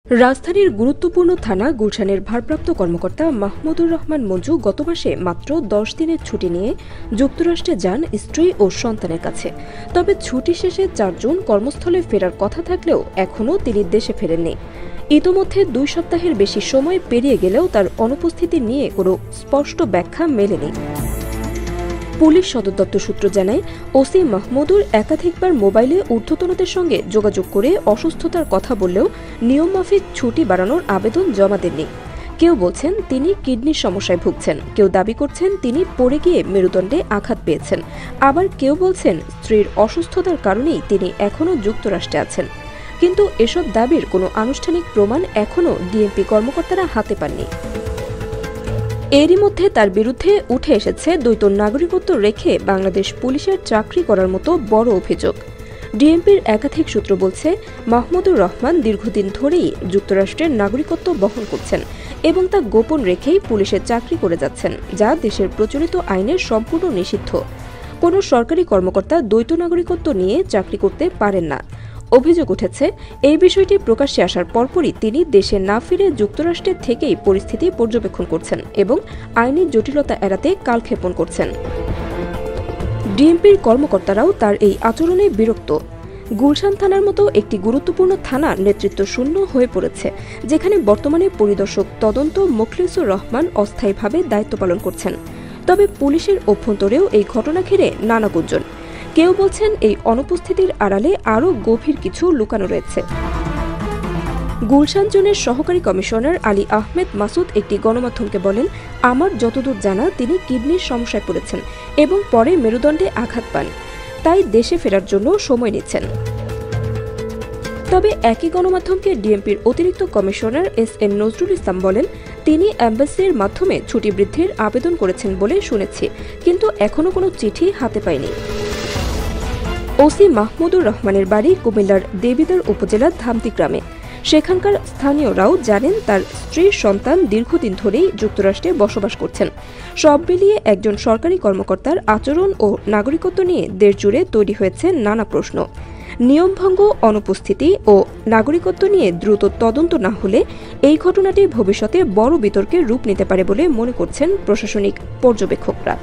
রাজধানীর গুরুত্বপূর্ণ থানা গুলশানের ভারপ্রাপ্ত কর্মকর্তা মাহমুদুর রহমান মঞ্জু গত মাসে মাত্র ১০ দিনের ছুটি নিয়ে যুক্তরাষ্ট্রে যান স্ত্রী ও সন্তানের কাছে। তবে ছুটি শেষে ৪ জুন কর্মস্থলে ফেরার কথা থাকলেও এখনও তিনি দেশে ফেরেননি। ইতোমধ্যে ২ সপ্তাহের বেশি সময় পেরিয়ে গেলেও তার অনুপস্থিতি নিয়ে কোনো স্পষ্ট ব্যাখ্যা মেলেনি। পুলিশ সদর দপ্তর সূত্র জানায়, ওসি মাহমুদুর একাধিকবার মোবাইলে ঊর্ধ্বতনদের সঙ্গে যোগাযোগ করে অসুস্থতার কথা বললেও নিয়মমাফিক ছুটি বাড়ানোর আবেদন জমা দেননি। কেউ বলছেন তিনি কিডনির সমস্যায় ভুগছেন, কেউ দাবি করছেন তিনি পড়ে গিয়ে মেরুদণ্ডে আঘাত পেয়েছেন, আবার কেউ বলছেন স্ত্রীর অসুস্থতার কারণেই তিনি এখনও যুক্তরাষ্ট্রে আছেন। কিন্তু এসব দাবির কোনো আনুষ্ঠানিক প্রমাণ এখনও ডিএমপি কর্মকর্তারা হাতে পাননি। এরই মধ্যে তার বিরুদ্ধে উঠে এসেছে দ্বৈত নাগরিকত্ব রেখে বাংলাদেশ পুলিশের চাকরি করার মতো বড় অভিযোগ। ডিএমপির একাধিক সূত্র বলছে, মাহমুদুর রহমান দীর্ঘদিন ধরেই যুক্তরাষ্ট্রের নাগরিকত্ব বহন করছেন এবং তা গোপন রেখেই পুলিশের চাকরি করে যাচ্ছেন, যা দেশের প্রচলিত আইনের সম্পূর্ণ নিষিদ্ধ। কোনো সরকারি কর্মকর্তা দ্বৈত নাগরিকত্ব নিয়ে চাকরি করতে পারেন না। অভিযোগ উঠেছে, এই বিষয়টি প্রকাশ্যে আসার পরপরই তিনি দেশে না ফিরে যুক্তরাষ্ট্রের থেকেই পরিস্থিতি পর্যবেক্ষণ করছেন এবং আইনি জটিলতা এড়াতে কালক্ষেপণ করছেন। ডিএমপির কর্মকর্তারাও তার এই আচরণে বিরক্ত। গুলশান থানার মতো একটি গুরুত্বপূর্ণ থানা নেতৃত্ব শূন্য হয়ে পড়েছে, যেখানে বর্তমানে পরিদর্শক তদন্ত মোখলেসুর রহমান অস্থায়ীভাবে দায়িত্ব পালন করছেন। তবে পুলিশের অভ্যন্তরেও এই ঘটনা ঘিরে নানা গুঞ্জন। কেউ বলছেন এই অনুপস্থিতির আড়ালে আরও গভীর কিছু লুকানো রয়েছে। গুলশান জোনের সহকারী কমিশনার আলী আহমেদ মাসুদ একটি গণমাধ্যমকে বলেন, আমার যতদূর জানা তিনি কিডনির সমস্যায় পড়েছেন এবং পরে মেরুদণ্ডে আঘাত পান, তাই দেশে ফেরার জন্য সময় নিচ্ছেন। তবে একই গণমাধ্যমকে ডিএমপির অতিরিক্ত কমিশনার এস.এন. নজরুল ইসলাম বলেন, তিনি অ্যাম্বাসির মাধ্যমে ছুটি বৃদ্ধির আবেদন করেছেন বলে শুনেছি, কিন্তু এখনও কোনো চিঠি হাতে পাইনি। ওসি মাহমুদুর রহমানের বাড়ি কুমিল্লার দেবিদ্বার উপজেলার ধামতি গ্রামে। সেখানকার স্থানীয়রাও জানেন তার স্ত্রীর সন্তান দীর্ঘদিন ধরেই যুক্তরাষ্ট্রে বসবাস করছেন। সব মিলিয়ে একজন সরকারি কর্মকর্তার আচরণ ও নাগরিকত্ব নিয়ে দেশজুড়ে তৈরি হয়েছে নানা প্রশ্ন। নিয়মভঙ্গ, অনুপস্থিতি ও নাগরিকত্ব নিয়ে দ্রুত তদন্ত না হলে এই ঘটনাটি ভবিষ্যতে বড় বিতর্কের রূপ নিতে পারে বলে মনে করছেন প্রশাসনিক পর্যবেক্ষকরা।